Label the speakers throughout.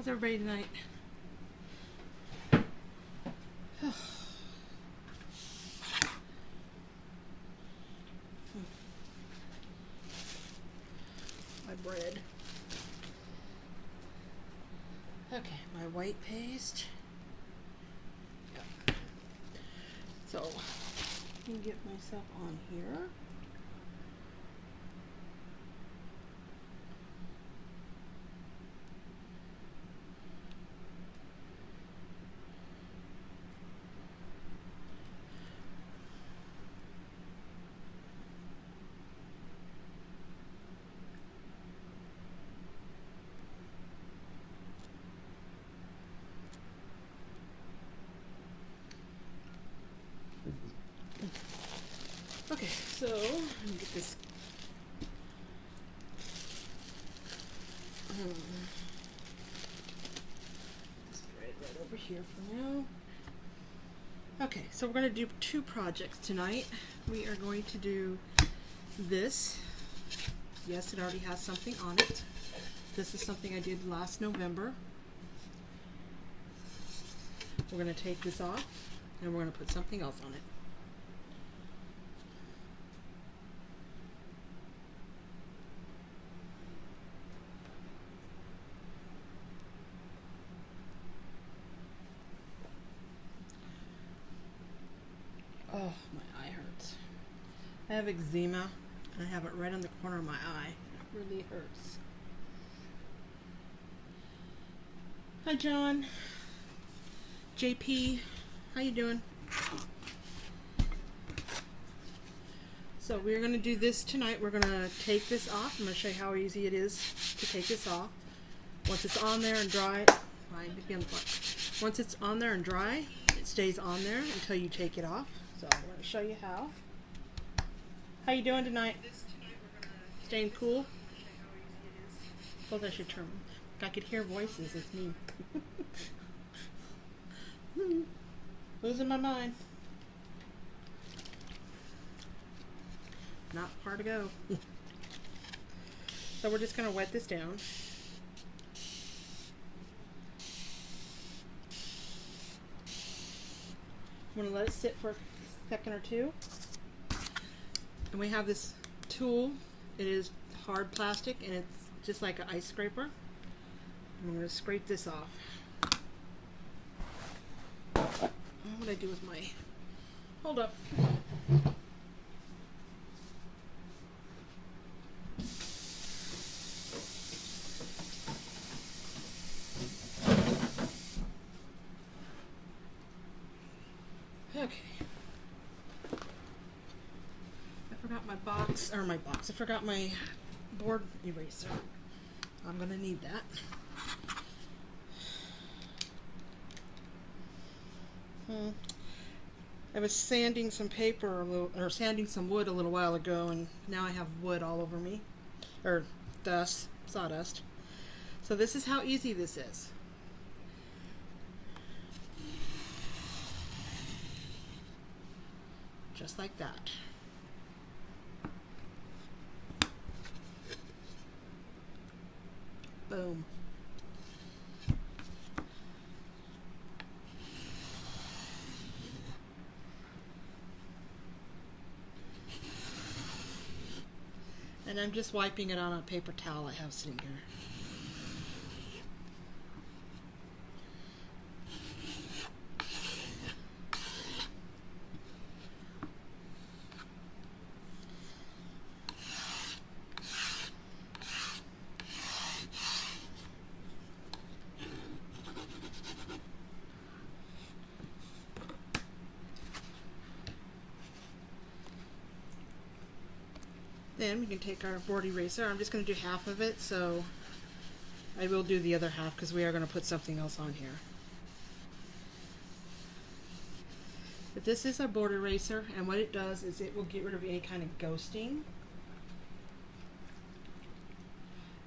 Speaker 1: How's everybody tonight? My bread. Okay, my white paste. Yep. So, let me get myself on here. Okay, so let me get this. This bread right over here for now. Okay, so we're going to do two projects tonight. We are going to do this. Yes, it already has something on it. This is something I did last November. We're going to take this off and we're going to put something else on it. Oh, my eye hurts. I have eczema and I have it right on the corner of my eye. It really hurts. Hi, John. JP, how you doing? So we're going to do this tonight. We're going to take this off. I'm going to show you how easy it is to take this off. Once it's on there and dry, once it's on there and dry, it stays on there until you take it off. So I'm going to show you how. How you doing tonight? Staying cool? Suppose I should turn. I could hear voices. It's me. Losing my mind. Not far to go. So we're just going to wet this down. I'm going to let it sit for a second or two. And we have this tool. It is hard plastic and it's just like an ice scraper. I'm going to scrape this off. What I do with my... Hold up. Okay. I forgot my box, I forgot my board eraser. I'm gonna need that. I was sanding some paper or sanding some wood a little while ago, and now I have wood all over me, or dust, sawdust. So this is how easy this is. Just like that. Boom. And I'm just wiping it on a paper towel I have sitting here. Then we can take our board eraser. I'm just going to do half of it, so I will do the other half because we are going to put something else on here. But this is our board eraser, and what it does is it will get rid of any kind of ghosting.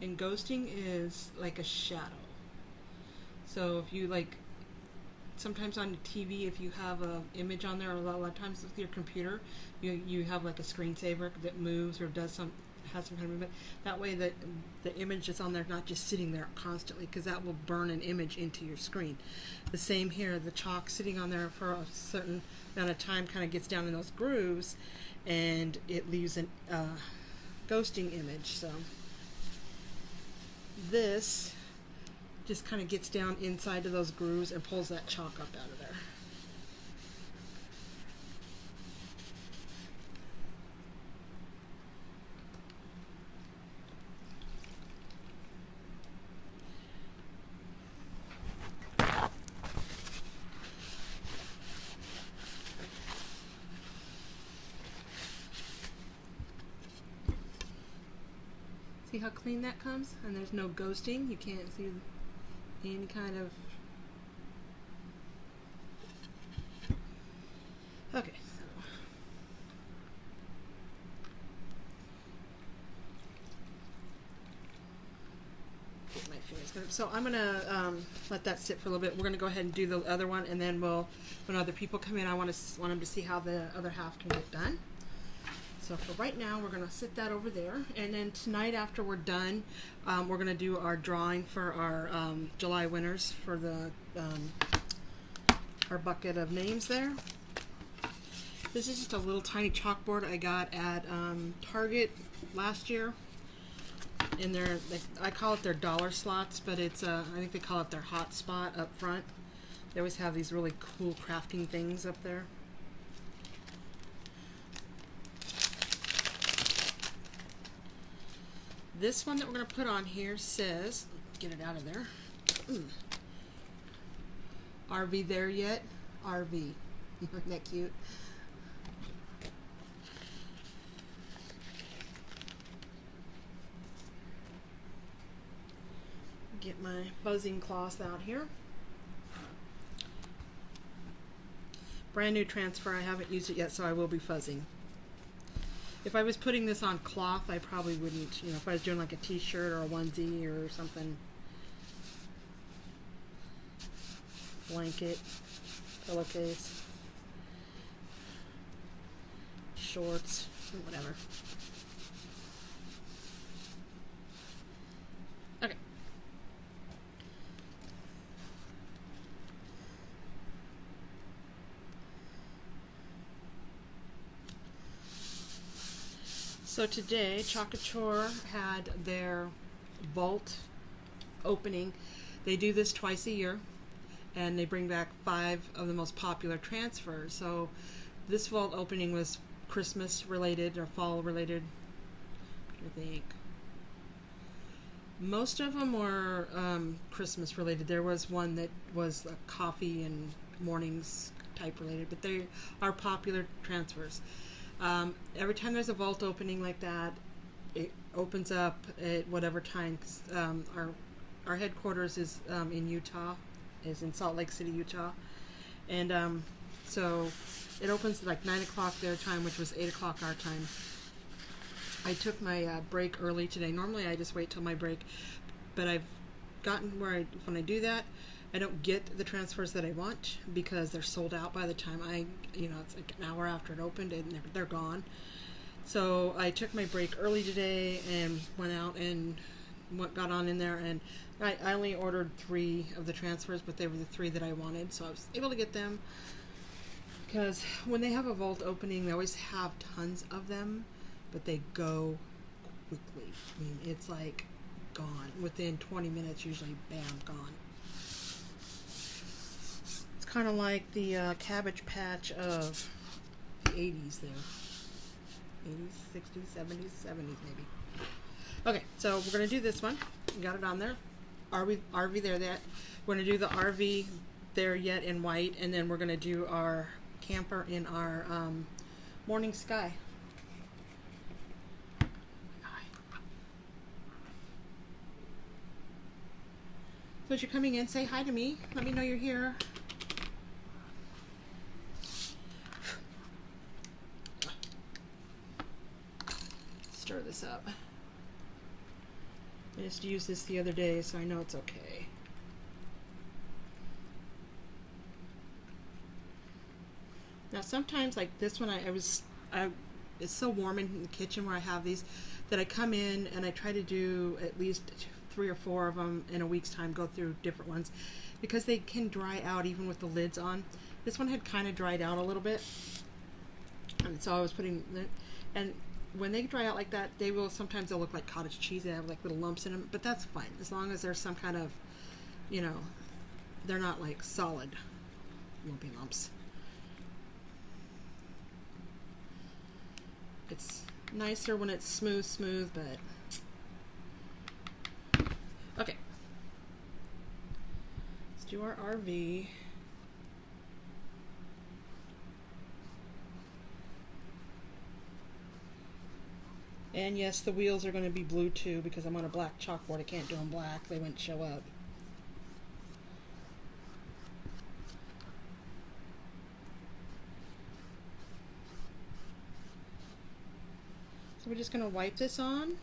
Speaker 1: And ghosting is like a shadow. So if you like, sometimes on TV, if you have an image on there, or a lot of times with your computer, you have like a screensaver that moves or does has some kind of movement. That way that the image that's on there is not just sitting there constantly, because that will burn an image into your screen. The same here, the chalk sitting on there for a certain amount of time kind of gets down in those grooves, and it leaves a ghosting image. So this just kind of gets down inside of those grooves and pulls that chalk up out of there. See how clean that comes? And there's no ghosting. You can't see any kind of... Okay, so... Get my fingers going. So I'm going to let that sit for a little bit. We're going to go ahead and do the other one, and then when other people come in, I want them to see how the other half can get done. So for right now, we're going to sit that over there, and then tonight after we're done, we're going to do our drawing for our July winners for the our bucket of names there. This is just a little tiny chalkboard I got at Target last year. In their, I call it their dollar slots, but it's I think they call it their hot spot up front. They always have these really cool crafting things up there. This one that we're going to put on here says, get it out of there, RV there yet? RV. Isn't that cute? Get my buzzing cloth out here. Brand new transfer. I haven't used it yet, so I will be fuzzing. If I was putting this on cloth, I probably wouldn't, you know, if I was doing like a t-shirt or a onesie or something. Blanket, pillowcase, shorts, whatever. Okay. So today, Chocachore had their vault opening. They do this twice a year, and they bring back 5 of the most popular transfers. So this vault opening was Christmas related or fall related, I think. Most of them were Christmas related. There was one that was coffee and mornings type related, but they are popular transfers. Every time there's a vault opening like that, it opens up at whatever time. Our headquarters is in Utah, is in Salt Lake City, Utah, and so it opens at like 9 o'clock their time, which was 8 o'clock our time. I took my break early today. Normally I just wait till my break, but I've gotten where when I do that, I don't get the transfers that I want because they're sold out by the time it's like an hour after it opened and they're gone. So I took my break early today and went out and got on in there, and I only ordered 3 of the transfers, but they were the 3 that I wanted, so I was able to get them. Because when they have a vault opening, they always have tons of them, but they go quickly. I mean, it's like gone. Within 20 minutes, usually, bam, gone. It's kind of like the Cabbage Patch of the 80s there. 80s, 60s, 70s, 70s maybe. Okay, so we're going to do this one. We got it on there. RV there yet. We're going to do the RV there yet in white, and then we're going to do our camper in our morning sky. So as you're coming in, say hi to me. Let me know you're here. Stir this up. I just used this the other day, so I know it's okay. Now sometimes, like this one, it's so warm in the kitchen where I have these. that I come in and I try to do at least 3 or 4 of them in a week's time, go through different ones, because they can dry out even with the lids on. This one had kind of dried out a little bit, and so I was putting it, and when they dry out like that, they will, sometimes they'll look like cottage cheese. They have like little lumps in them, but that's fine as long as there's some kind of, you know, they're not like solid lumpy lumps. It's nicer when it's smooth, but okay. Let's do our RV. And yes, the wheels are going to be blue too, because I'm on a black chalkboard. I can't do them black. They wouldn't show up. So we're just going to wipe this on.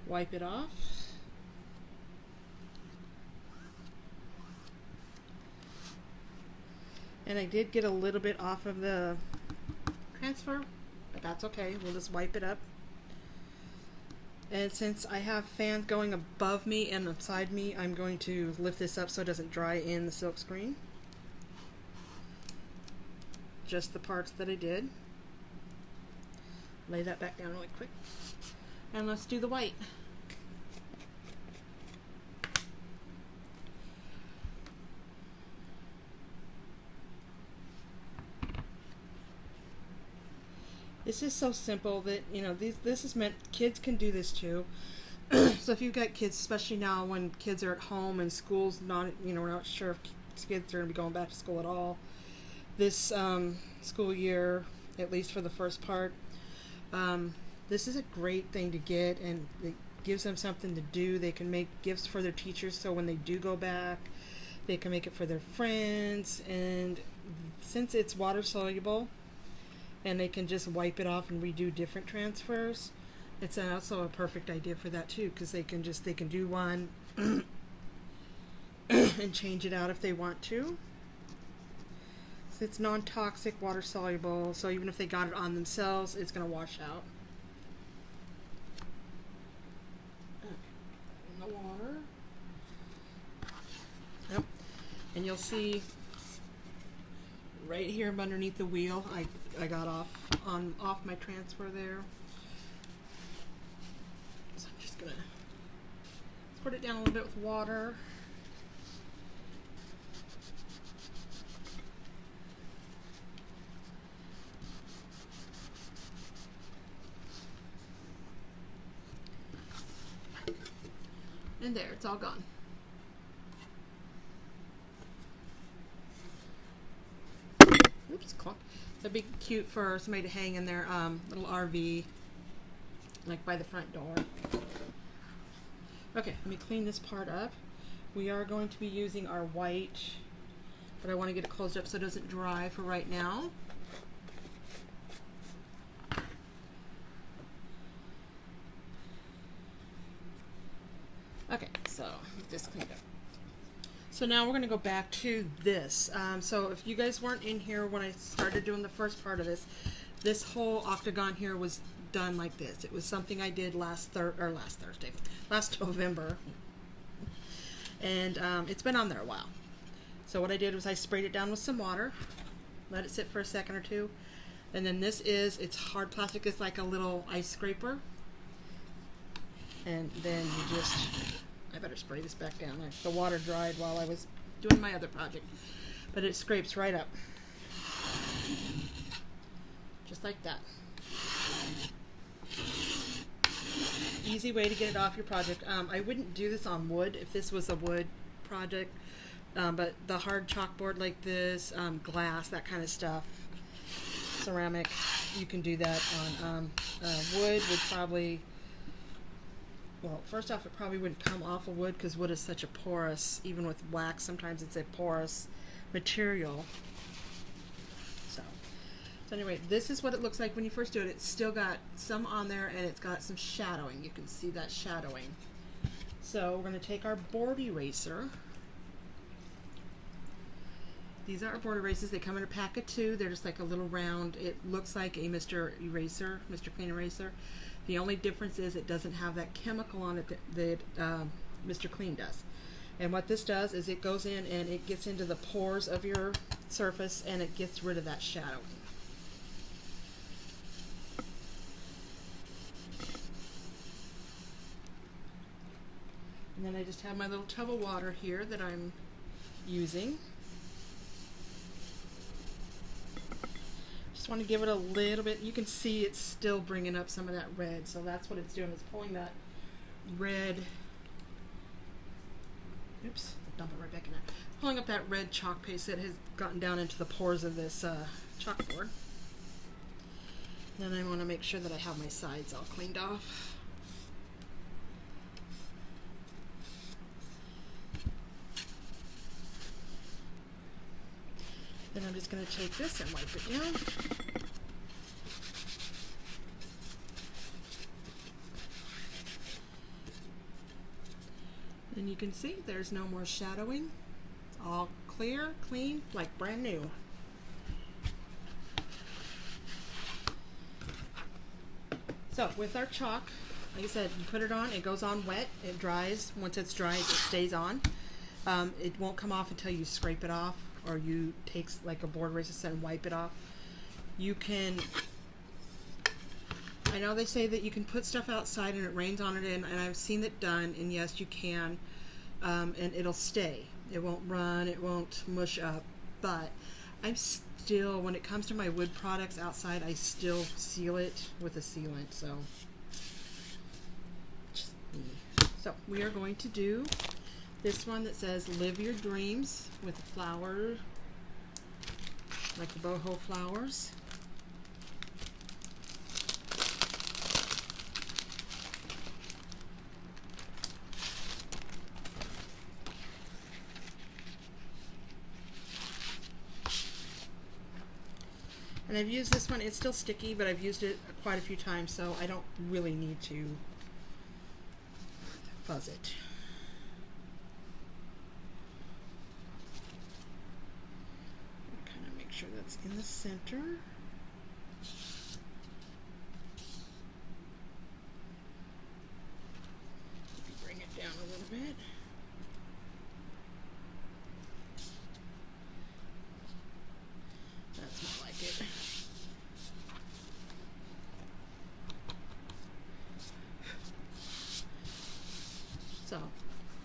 Speaker 1: Wipe it off. And I did get a little bit off of the transfer, but that's okay. We'll just wipe it up. And since I have fans going above me and beside me, I'm going to lift this up so it doesn't dry in the silk screen. Just the parts that I did. Lay that back down really quick. And let's do the white. This is so simple that, you know, this is meant, kids can do this too. So if you've got kids, especially now when kids are at home and school's not, you know, we're not sure if kids are going to be going back to school at all this school year, at least for the first part. This is a great thing to get, and it gives them something to do. They can make gifts for their teachers, so when they do go back, they can make it for their friends. And since it's water soluble, and they can just wipe it off and redo different transfers, it's also a perfect idea for that too, because they can do one and change it out if they want to. So it's non-toxic, water soluble, so even if they got it on themselves, it's going to wash out. In the water. Yep. And you'll see right here underneath the wheel, I got off my transfer there. So I'm just gonna put it down a little bit with water. And there, it's all gone. Oops, clunk. That'd be cute for somebody to hang in their little RV, like by the front door. Okay, let me clean this part up. We are going to be using our white, but I want to get it closed up so it doesn't dry for right now. Okay, so get this cleaned up. So now we're going to go back to this. So if you guys weren't in here when I started doing the first part of this whole octagon here was done like this. It was something I did last November. And it's been on there a while. So what I did was I sprayed it down with some water, let it sit for a second or two, and then it's hard plastic. It's like a little ice scraper. And then you just, I better spray this back down. The water dried while I was doing my other project. But it scrapes right up. Just like that. Easy way to get it off your project. I wouldn't do this on wood if this was a wood project. But the hard chalkboard like this, glass, that kind of stuff, ceramic, you can do that on wood would probably... Well, first off, it probably wouldn't come off of wood because wood is such a porous, even with wax, sometimes it's a porous material. So anyway, this is what it looks like when you first do it. It's still got some on there and it's got some shadowing. You can see that shadowing. So we're going to take our board eraser These are our board erasers. They come in a pack of 2. They're just like a little round. It looks like a Mr. Eraser, Mr. Clean Eraser. The only difference is it doesn't have that chemical on it that Mr. Clean does. And what this does is it goes in and it gets into the pores of your surface and it gets rid of that shadowing. And then I just have my little tub of water here that I'm using. Just want to give it a little bit. You can see it's still bringing up some of that red, so that's what it's doing. It's pulling that red. Oops, dump it right back in there. Pulling up that red chalk paste that has gotten down into the pores of this chalkboard. Then I want to make sure that I have my sides all cleaned off. Then I'm just going to take this and wipe it down. And you can see there's no more shadowing. It's all clear, clean, like brand new. So with our chalk, like I said, you put it on, it goes on wet, it dries. Once it's dry, it stays on. It won't come off until you scrape it off, or you take like a board eraser set and wipe it off. You can, I know they say that you can put stuff outside and it rains on it, and I've seen it done, and yes, you can, and it'll stay. It won't run, it won't mush up, but I'm still, when it comes to my wood products outside, I still seal it with a sealant, so just me. So we are going to do this one that says Live Your Dreams with a flower, like the boho flowers. And I've used this one, it's still sticky, but I've used it quite a few times, so I don't really need to fuzz it. Sure that's in the center. Bring it down a little bit. That's more like it. So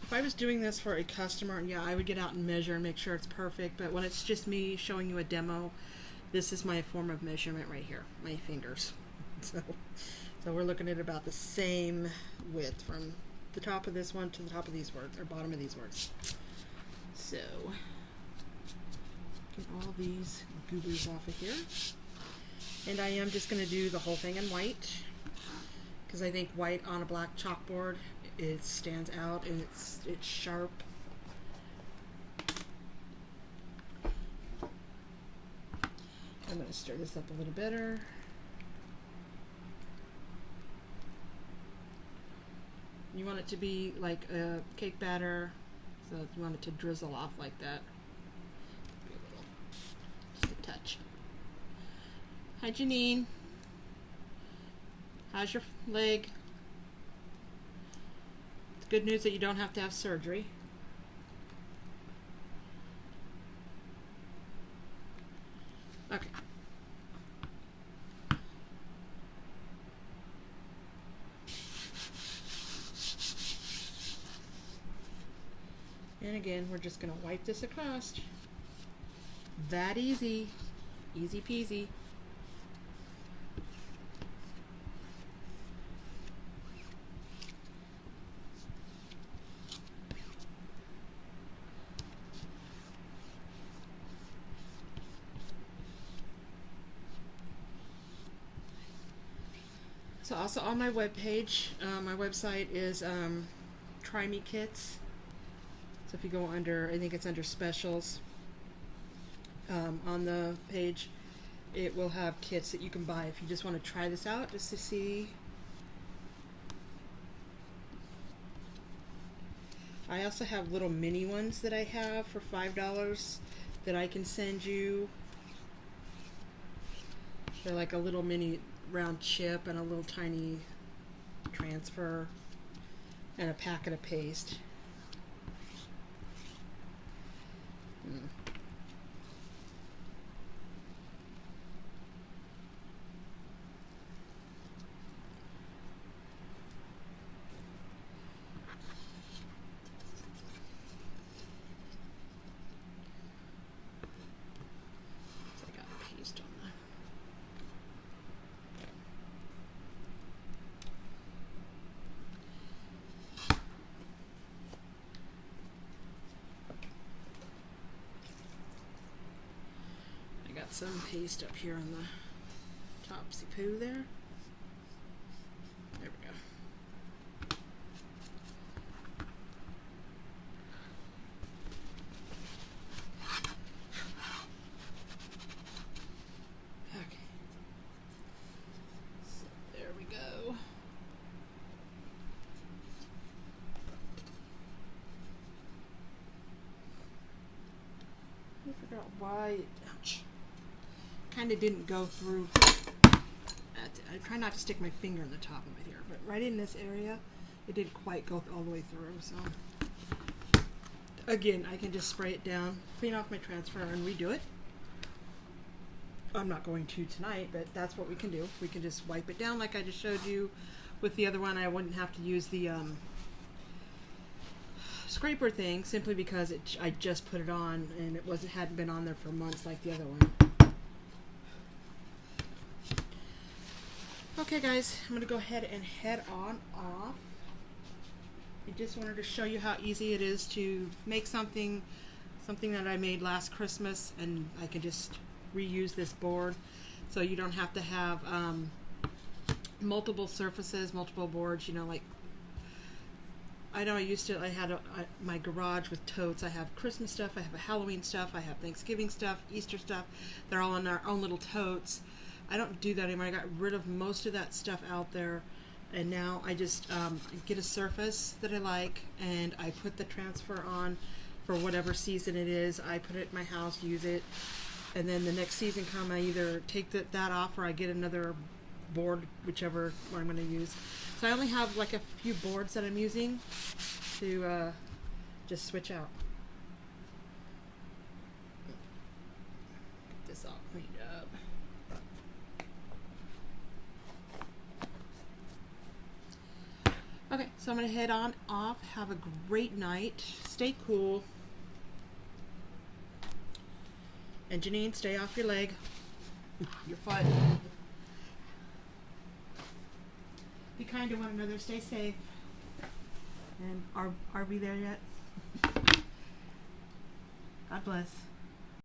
Speaker 1: if I was doing this for a customer, yeah, I would get out and measure and make sure it's perfect, but when it's just me showing you a demo, this is my form of measurement right here, my fingers. So we're looking at about the same width from the top of this one to the top of these words, or bottom of these words. So get all these goo-boos off of here. And I am just going to do the whole thing in white, because I think white on a black chalkboard, it stands out and it's sharp. I'm going to stir this up a little better. You want it to be like a cake batter, so you want it to drizzle off like that. Just a touch. Hi Janine. How's your leg? Good news that you don't have to have surgery. Okay. And again, we're just going to wipe this across. That easy. Easy peasy. So also on my webpage, my website is Try Me Kits. So if you go under, I think it's under specials, on the page, it will have kits that you can buy if you just want to try this out, just to see. I also have little mini ones that I have for $5 that I can send you. They're like a little mini round chip and a little tiny transfer and a packet of paste. Got some paste up here on the topsy poo there. There we go. Okay. So there we go. I forgot why. Ouch. Kind of didn't go through. I try not to stick my finger in the top of it here, but right in this area, it didn't quite go all the way through. So again, I can just spray it down, clean off my transfer, and redo it. I'm not going to tonight, but that's what we can do. We can just wipe it down like I just showed you with the other one. I wouldn't have to use the scraper thing simply because I just put it on and it hadn't been on there for months like the other one. Okay guys, I'm going to go ahead and head on off. I just wanted to show you how easy it is to make something that I made last Christmas, and I can just reuse this board, so you don't have to have multiple surfaces, multiple boards. You know, like I know I had my garage with totes. I have Christmas stuff, I have Halloween stuff, I have Thanksgiving stuff, Easter stuff. They're all in their own little totes. I don't do that anymore. I got rid of most of that stuff out there, and now I just get a surface that I like, and I put the transfer on for whatever season it is. I put it in my house, use it, and then the next season come, I either take that off or I get another board, whichever one I'm going to use. So I only have like a few boards that I'm using to just switch out. Get this all cleaned up. Okay, so I'm going to head on off. Have a great night. Stay cool. And Janine, stay off your leg. Your foot. Be kind to one another. Stay safe. And are we there yet? God bless.